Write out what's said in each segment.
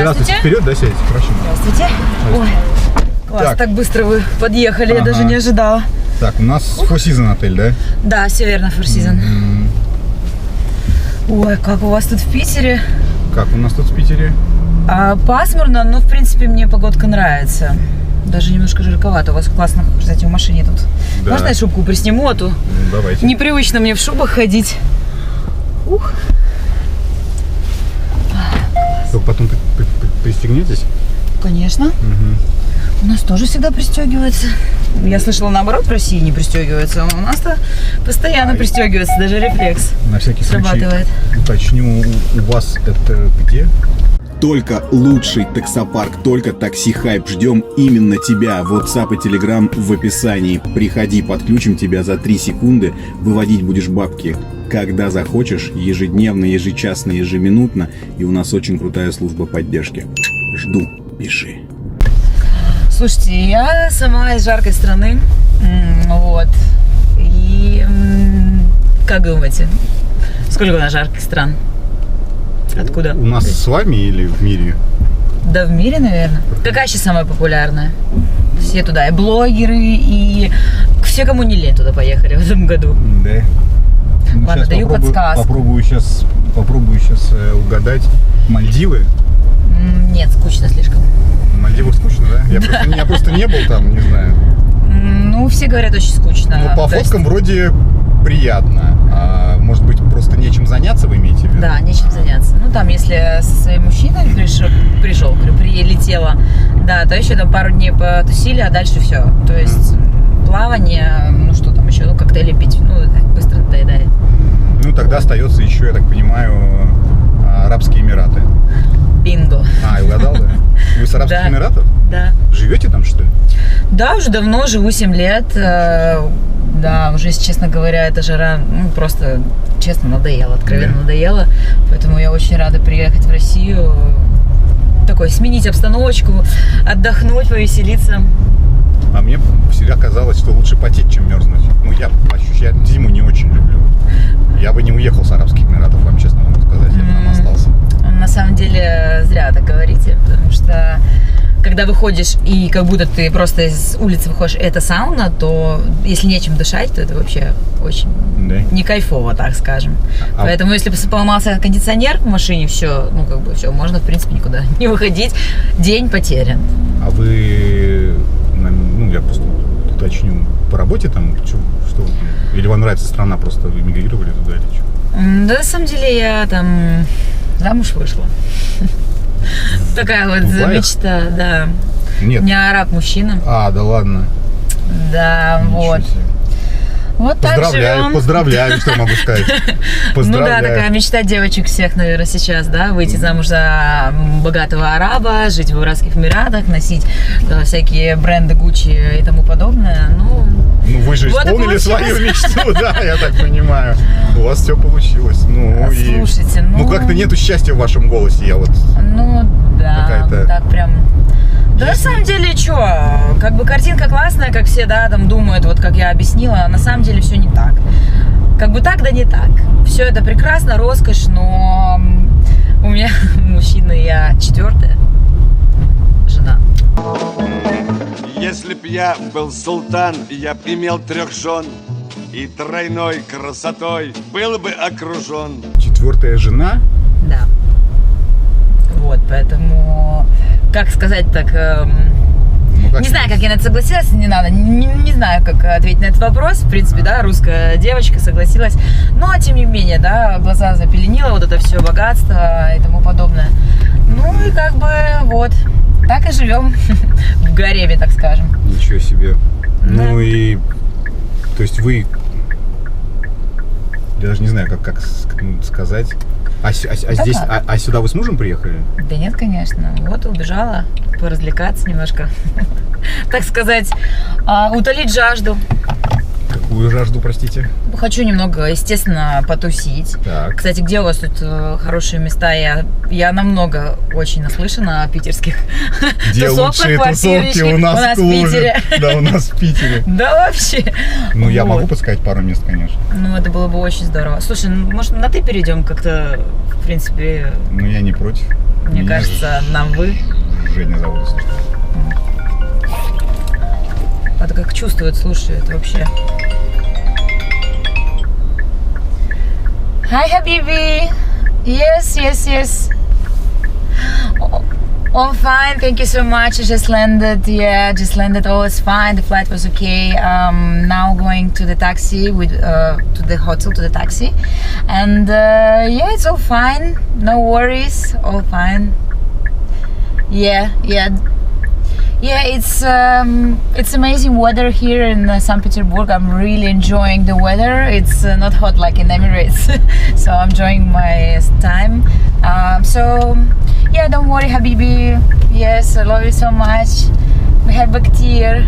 Здравствуйте. Вперед, да, сядете? Прошу. Здравствуйте. Ой, класс, так быстро вы подъехали, я даже не ожидала. Так, у нас Four Seasons отель, да? Да, все верно, Four Seasons. Ой, как у вас тут в Питере? Как у нас тут в Питере? Пасмурно, но в принципе мне погодка нравится. Даже немножко жарковато. У вас классно, кстати, в машине тут. Да. Можно я шубку присниму, а то давайте. Непривычно мне в шубах ходить. Ух. Только потом пристегнетесь? Конечно. У нас тоже всегда пристегивается. Я слышала, наоборот, в России не пристегивается. У нас-то постоянно пристегивается, даже рефлекс. На всякий срабатывает. Случай уточню, у вас это где? Только лучший таксопарк, только Такси Хайп. Ждем именно тебя. WhatsApp и Telegram в описании. Приходи, подключим тебя за 3 секунды. Выводить будешь бабки, когда захочешь, ежедневно, ежечасно, ежеминутно. И у нас очень крутая служба поддержки. Жду, пиши. Слушайте, я сама из жаркой страны. Вот. И как думаете, сколько у нас жарких стран? Откуда? У нас с вами или в мире? Да в мире, наверное. Какая сейчас самая популярная? Все туда, и блогеры, и все, кому не лень, туда поехали в этом году. Да. Ну, ладно, даю подсказку. Попробую сейчас угадать. Мальдивы? Нет, скучно слишком. Мальдивы скучно, да? Я просто не был там, не знаю. Ну, все говорят, очень скучно. Ну, по фоткам вроде приятно. А может быть, просто нечем заняться, вы имеете в виду? Да, нечем заняться. Ну, там, если со своим мужчиной прилетела, да, то еще там пару дней потусили, а дальше все. То есть плавание, ну, что там еще, ну, коктейли пить, ну, так быстро надоедает. Ну, тогда остается еще, я так понимаю, Арабские Эмираты. Бинго. Угадал, да? Вы с Арабских Эмиратов? Да. Живете там, что ли? Да, уже давно, живу 7 лет. Да, уже, если честно говоря, эта жара, ну, просто, честно, надоела, откровенно надоела. Поэтому я очень рада приехать в Россию, такой, сменить обстановочку, отдохнуть, повеселиться. А мне всегда казалось, что лучше потеть, чем мерзнуть. Ну, я зиму не очень люблю. Я бы не уехал с Арабских Эмиратов, вам честно могу сказать, я бы там остался. На самом деле, зря так говорите, потому что когда выходишь и как будто ты просто из улицы выходишь, это сауна, то если нечем дышать, то это вообще очень не кайфово, так скажем. Поэтому если поломался кондиционер в машине, все, ну как бы все, можно в принципе никуда не выходить, день потерян. А вы, ну я просто уточню, по работе там, что или вам нравится страна, просто вы эмигрировали туда или что? Да, на самом деле я там замуж вышла. Такая вот мечта, да. Нет. У меня араб-мужчина. Да ладно. Да, вот. Вот так живем. Поздравляю, что я могу сказать. Ну да, такая мечта девочек всех, наверное, сейчас, да, выйти замуж за богатого араба, жить в Арабских Эмиратах, носить всякие бренды Gucci и тому подобное. Ну, вы же исполнили свою мечту, да, я так понимаю. У вас все получилось. Слушайте, ну как-то нету счастья в вашем голосе, я вот. Ну да, так прям. Да на самом деле, что, как бы картинка классная, как все, да, там думают, вот как я объяснила, на самом деле все не так. Как бы так, да не так. Все это прекрасно, роскошь, но у меня мужчина, я 4-я жена. Если б я был султан, я б имел 3 жен, и тройной красотой был бы окружен. 4-я жена? Да. Вот, поэтому... Как сказать так, не знаю, как я на это согласилась, не надо, не знаю, как ответить на этот вопрос, в принципе, да, русская девочка согласилась, но, тем не менее, да, глаза запеленило, вот это все богатство и тому подобное, ну, и как бы, вот, так и живем в гареме, так скажем. Ничего себе, ну и, то есть вы, я даже не знаю, как сказать... здесь, сюда вы с мужем приехали? Да нет, конечно. Вот убежала поразвлекаться немножко. Так сказать, утолить жажду. какую жажду, простите? Хочу немного, естественно, потусить. Так. Кстати, где у вас тут хорошие места? Я намного очень наслышана о питерских Где лучшие тусовки у нас в Питере. Да, у нас в Питере. Да вообще. Ну, я могу подсказать пару мест, конечно. Ну, это было бы очень здорово. Слушай, может, на ты перейдем как-то, в принципе... Ну, я не против. Мне кажется, на вы. Женя зовут, если что. Это как чувствует, слушай, это вообще... Hi, Habibi. Yes. All fine, thank you so much. I just landed. Yeah, all is fine. The flight was okay. Now going to the taxi to the hotel, to the taxi, and yeah, it's all fine. No worries, all fine. Yeah. It's amazing weather here in St. Petersburg. I'm really enjoying the weather. It's not hot like in Emirates, so I'm enjoying my time. So yeah, don't worry, Habibi. Yes, I love you so much. Beharbak tir.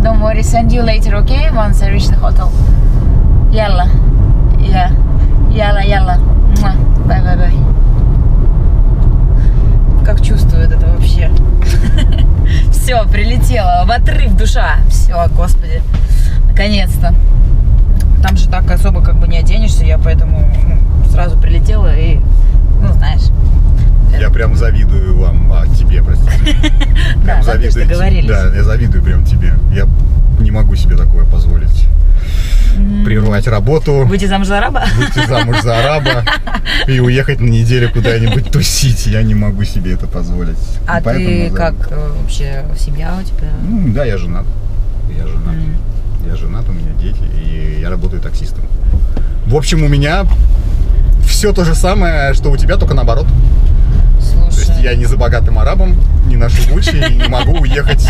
Don't worry, send you later, okay? Once I reach the hotel. Yalla. Yeah. Yalla. Bye. Как чувствует это вообще? Все, прилетела, в отрыв душа. Все, господи, наконец-то. Там же так особо как бы не оденешься, я поэтому сразу прилетела и, знаешь. Я прям завидую вам, тебе, простите. Да, ты же договорились. Да, я завидую прям тебе. Я не могу себе такое позволить. Прервать работу. Выйти замуж за араба? Выйти замуж за араба и уехать на неделю куда-нибудь тусить. Я не могу себе это позволить. А ты как вообще, семья у тебя? Ну, да, я женат. Я женат, у меня дети, и я работаю таксистом. В общем, у меня все то же самое, что у тебя, только наоборот. Слушай. То есть я не за богатым арабом, не ношу Гуччи и не могу уехать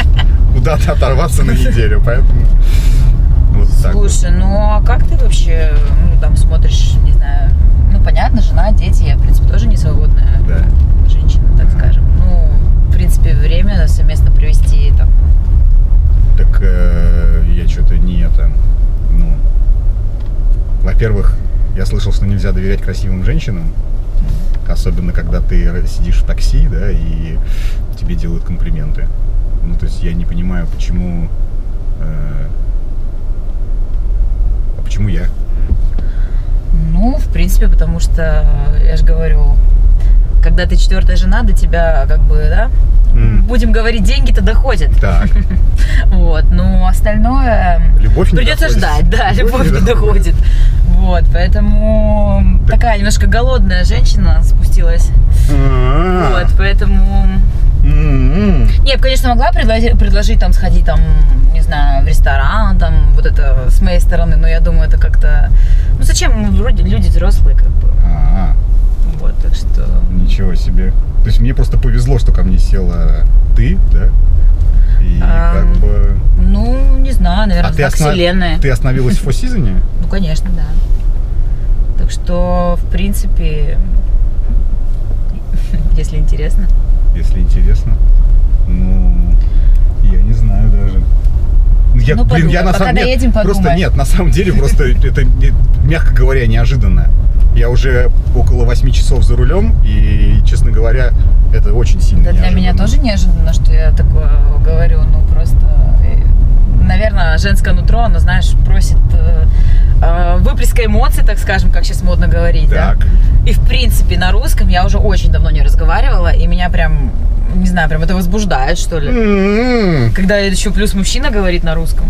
куда-то оторваться на неделю, поэтому... Вот так. Слушай, ну а как ты вообще, там смотришь, не знаю, понятно, жена, дети, я, в принципе, тоже не свободная женщина, так скажем. Ну, в принципе, время совместно провести там. Так я что-то не это, во-первых, я слышал, что нельзя доверять красивым женщинам, особенно когда ты сидишь в такси, да, и тебе делают комплименты. Ну, то есть я не понимаю, почему я? Ну, в принципе, потому что, я же говорю, когда ты четвертая жена, до тебя, как бы, да, будем говорить, деньги-то доходят. Так. Вот, ну, остальное... Любовь не придется доходит. ждать, да, любовь не доходит. Вот, поэтому такая немножко голодная женщина спустилась. Вот, поэтому... Я бы, конечно, могла предложить там сходить там, не знаю, в ресторан, там, вот это с моей стороны, но я думаю, это как-то... Ну, зачем? Вроде люди взрослые, как бы. Вот, так что... Ничего себе. То есть мне просто повезло, что ко мне села ты, да? И как бы... Ну, не знаю, наверное, знак вселенной. Ты остановилась в Four Seasons? Ну, конечно, да. Так что, в принципе, если интересно. Если интересно, ну, я не знаю даже. Я, ну, подумай, я на пока самом деле доедем, подумай. просто нет, на самом деле просто это, мягко говоря, неожиданно. Я уже около 8 часов за рулем, и, честно говоря, это очень сильно неожиданно. Для меня тоже неожиданно, что я такое говорю, ну просто, наверное, женское нутро, оно, знаешь, просит выплеска эмоций, так скажем, как сейчас модно говорить, так. Да? И в принципе на русском я уже очень давно не разговаривала, и меня прям, не знаю, прям это возбуждает, что ли. Когда еще плюс мужчина говорит на русском,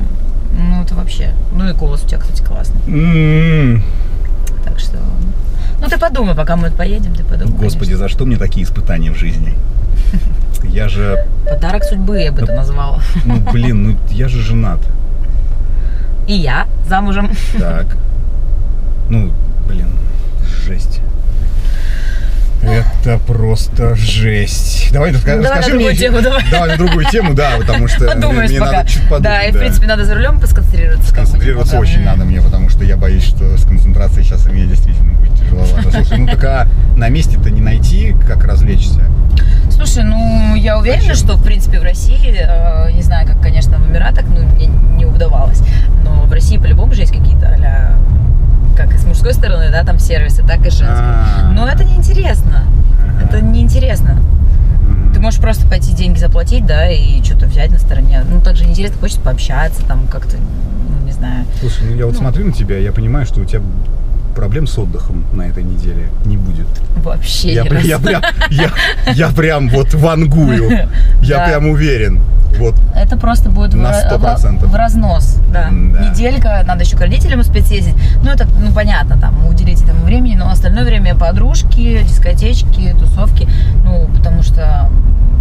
ну это вообще, ну и голос у тебя, кстати, классный. Так что, ну ты подумай, пока мы поедем, ты подумай. Господи, конечно. За что мне такие испытания в жизни? Я же... Подарок судьбы я бы это назвала. Ну блин, ну я же женат. И я замужем. Так. Ну, блин, жесть. Это просто жесть. Давай расскажи мне тему, давай на другую тему, да, потому что подумаешь мне пока. Надо чуть подумать. Да, и в принципе надо за рулем посконцентрироваться. Сконцентрироваться очень надо мне, потому что я боюсь, что с концентрацией сейчас мне действительно будет тяжеловато. Слушай, ну так на месте-то не найти, как развлечься. Слушай, ну, я уверена, что, в принципе, в России, не знаю, как, конечно, в Эмиратах, ну, мне не удавалось, но в России по-любому же есть какие-то а-ля, как и с мужской стороны, да, там сервисы, так и с женской. Но это неинтересно. Это неинтересно. Ты можешь просто пойти деньги заплатить, да, и что-то взять на стороне. Ну, так же неинтересно, хочется пообщаться, там, как-то, ну, не знаю. Слушай, ну я вот смотрю на тебя, я понимаю, что у тебя проблем с отдыхом на этой неделе не будет. Вообще Я прям вот вангую. Я Да. прям уверен. Вот. Это просто будет На 100%. в разнос. Да. Да. Неделька, надо еще к родителям успеть съездить. Ну, это, ну, понятно, там, уделить этому времени, но остальное время подружки, дискотечки, тусовки. Ну, потому что,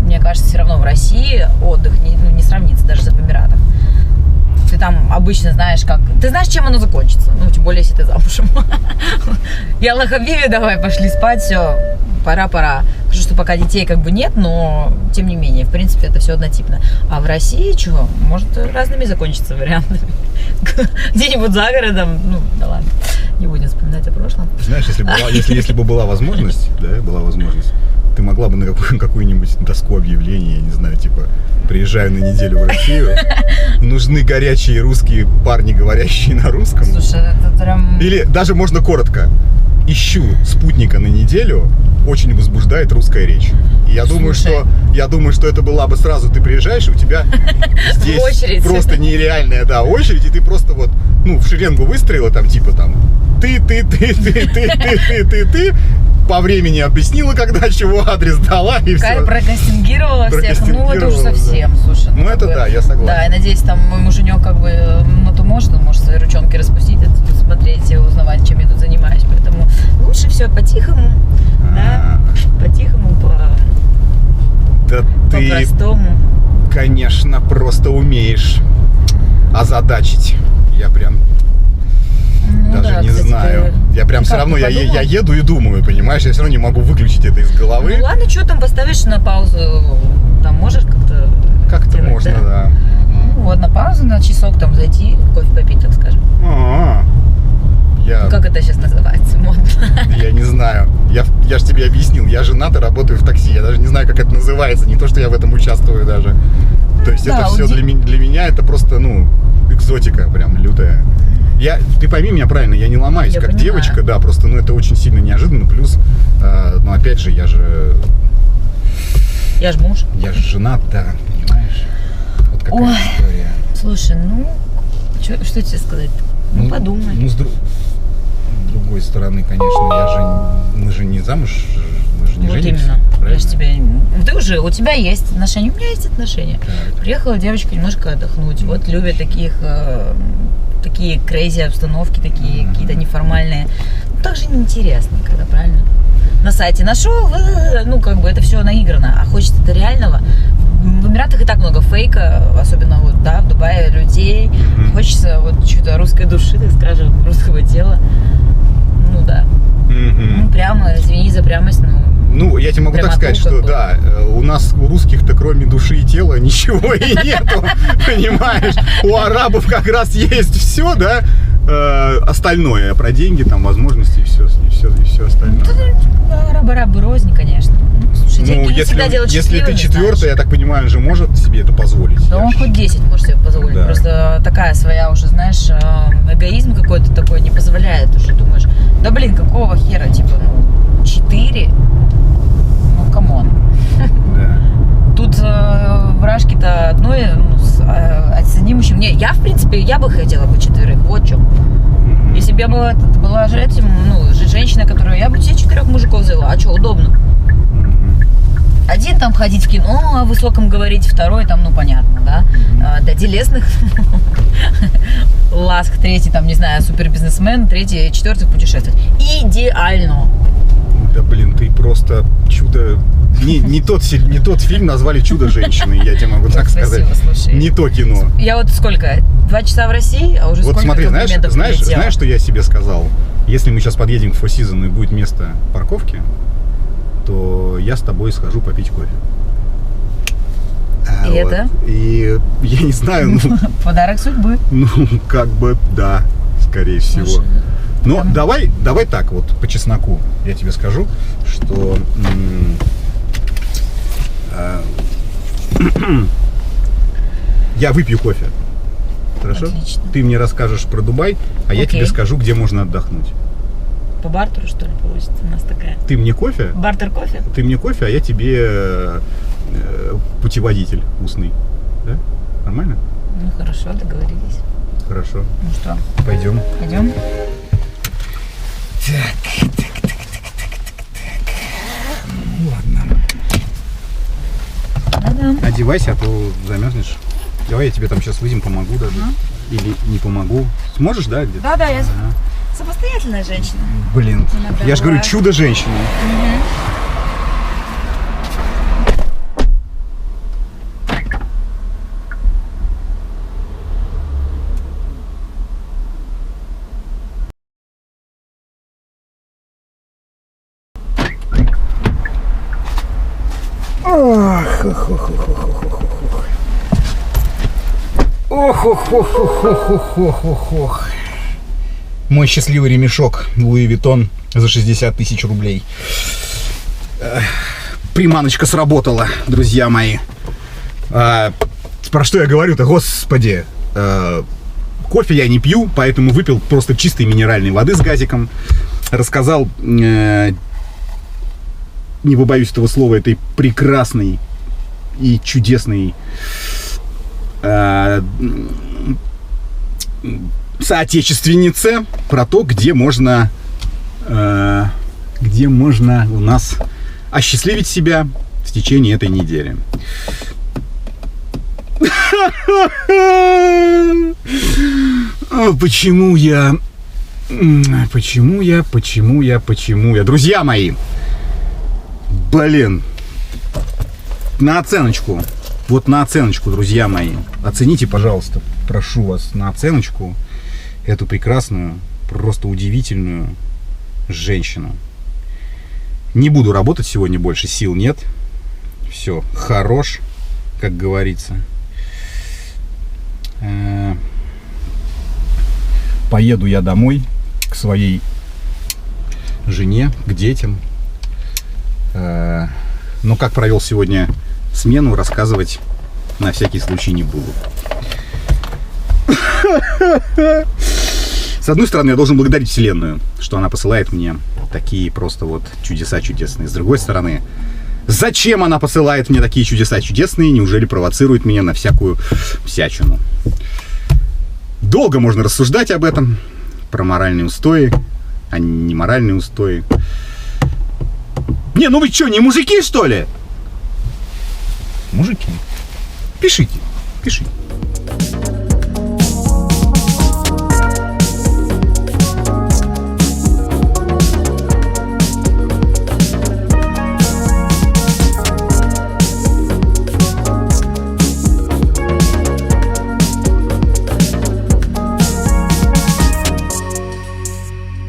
мне кажется, все равно в России отдых не сравнится даже с Эмиратом. Ты там обычно знаешь, как... Ты знаешь, чем оно закончится. Ну, тем более, если ты замужем. Ялла хабиби, давай, пошли спать, все, пора. Хорошо, что пока детей как бы нет, но, тем не менее, в принципе, это все однотипно. А в России, чего? Может, разными закончится вариантами. Где-нибудь за городом, ну, да ладно, не будем вспоминать о прошлом. Знаешь, если бы была возможность, ты могла бы на какую-нибудь доску объявлений, я не знаю, типа, приезжаю на неделю в Россию, нужны горячие русские парни, говорящие на русском. Слушай, это прям... Или даже можно коротко. Ищу спутника на неделю, очень возбуждает русская речь. И я думаю, что это была бы сразу, ты приезжаешь, и у тебя здесь очередь. просто нереальная, да, очередь, и ты просто вот, ну, в шеренгу выстроила, там, типа, там, ты, по времени объяснила, когда чего, адрес дала, и все. Прокастингировала всех, ну это уже совсем, да. слушай. Ну это да, я согласен. Да, и надеюсь, там мой муженек как бы, ну то может свои ручонки распустить, смотреть и узнавать, чем я тут занимаюсь, поэтому лучше все по-тихому, да, по-тихому, Да ты, по-простому. конечно, просто умеешь озадачить. Я прям... Ну, даже да, не кстати, знаю. Я прям все как, равно, ты я подумал? еду и думаю, понимаешь? Я все равно не могу выключить это из головы. Ну ладно, что там поставишь на паузу, там можешь как-то... Как-то делать, можно, да. Ну вот, на паузу, на часок там зайти, кофе попить, так скажем. Я, Как это сейчас называется, модно? я не знаю. Я же тебе объяснил, я женат и работаю в такси. Я даже не знаю, как это называется. Не то, что я в этом участвую даже. То есть Да, это все для меня это просто, ну, экзотика прям лютая. Ты пойми меня правильно, я не ломаюсь Я как понимаю. девочка, да, просто, ну, это очень сильно неожиданно. Плюс, ну, опять же, я же Муж. женат, да, понимаешь? Вот какая Ой. история. Слушай, ну, что тебе сказать? Ну, подумай. Ну, с другой стороны, конечно, мы же не замуж, мы же не Вот женимся. именно. Я правильно? же тебе... у тебя есть отношения, у меня есть отношения. Так. Приехала девочка немножко отдохнуть. Вот любят такие крейзи обстановки, такие какие-то неформальные. Ну, так же неинтересно, когда правильно. На сайте нашел, ну, как бы это все наиграно. А хочется это реального. В Эмиратах и так много фейка, особенно вот, да, в Дубае людей. Хочется вот что-то русской души, так скажем, русского тела. Ну, да. Ну, прямо, извини за прямость, но... Ну, я тебе могу так Прямоту сказать, что какую. да, у нас, у русских-то кроме души и тела ничего и нету, понимаешь? У арабов как раз есть все, да, остальное, про деньги, там, возможности и все остальное. Арабы рознь, конечно. Слушай, деньги не всегда делают если ты счастливыми, четвертый, знаешь. я так понимаю, он же может себе это позволить. Да Я он ж- хоть 10 может себе позволить. Да. Просто такая своя уже, знаешь, эгоизм какой-то такой не позволяет. Уже думаешь, да блин, какого хера, типа, 4? Ну, камон. Да. Тут вражки-то одной оценим еще. Я, в принципе, я бы хотела бы 4. Вот в чем. Если бы я была же этим, женщина, которую я бы все 4 мужиков взяла. А что, удобно? Один там ходить в кино, о высоком говорить, второй там, понятно, да, для телесных ласк, третий там, не знаю, супербизнесмен, третий, четвертый путешествовать. Идеально. Да блин, ты просто чудо. Не тот фильм назвали «Чудо-женщины», я тебе могу так сказать. Спасибо, слушай. Не то кино. Я вот сколько? 2 часа в России, а уже Вот сколько смотри, комплиментов знаешь, прилетело. что я себе сказал? Если мы сейчас подъедем к Four Seasons и будет место парковки, то я с тобой схожу попить кофе. И это? И я не знаю, Подарок судьбы. как бы да, скорее всего. Слушай, Но давай так вот по чесноку я тебе скажу, что Я выпью кофе. Хорошо? Отлично. Ты мне расскажешь про Дубай, а я Окей. тебе скажу, где можно отдохнуть. По бартеру, что ли, получится у нас такая? Ты мне кофе, Бартер кофе? а я тебе путеводитель устный. Да? Нормально? Ну хорошо, договорились. Хорошо. Ну что, Пойдем. пойдем? Ладно. Да-да. Одевайся, а то замерзнешь. Давай я тебе там сейчас выйдем, помогу даже. Или не помогу. Сможешь, да, где-то? Да-да, я Ага. самостоятельная женщина. Блин, Иногда я же говорю, бывает. чудо-женщина. Ох. Мой счастливый ремешок Луи Виттон за 60 тысяч рублей. Приманочка сработала, друзья мои. Про что я говорю-то, господи. Кофе я не пью, поэтому выпил просто чистой минеральной воды с газиком. Рассказал, не побоюсь этого слова, этой прекрасной и чудесной соотечественнице про то, где можно у нас осчастливить себя в течение этой недели. Почему я? Друзья мои, блин, на оценочку. Вот на оценочку, друзья мои. Оцените, пожалуйста, прошу вас, на оценочку эту прекрасную, просто удивительную женщину. Не буду работать сегодня больше, сил нет. Все, хорош, как говорится. Поеду я домой к своей жене, к детям. Но как провел сегодня смену, рассказывать на всякий случай не буду. С одной стороны, я должен благодарить Вселенную, что она посылает мне такие просто вот чудеса чудесные. С другой стороны, зачем она посылает мне такие чудеса чудесные? Неужели провоцирует меня на всякую всячину? Долго можно рассуждать об этом, про моральные устои, а не моральные устои. Не, ну вы что, не мужики, что ли? Мужики, пишите.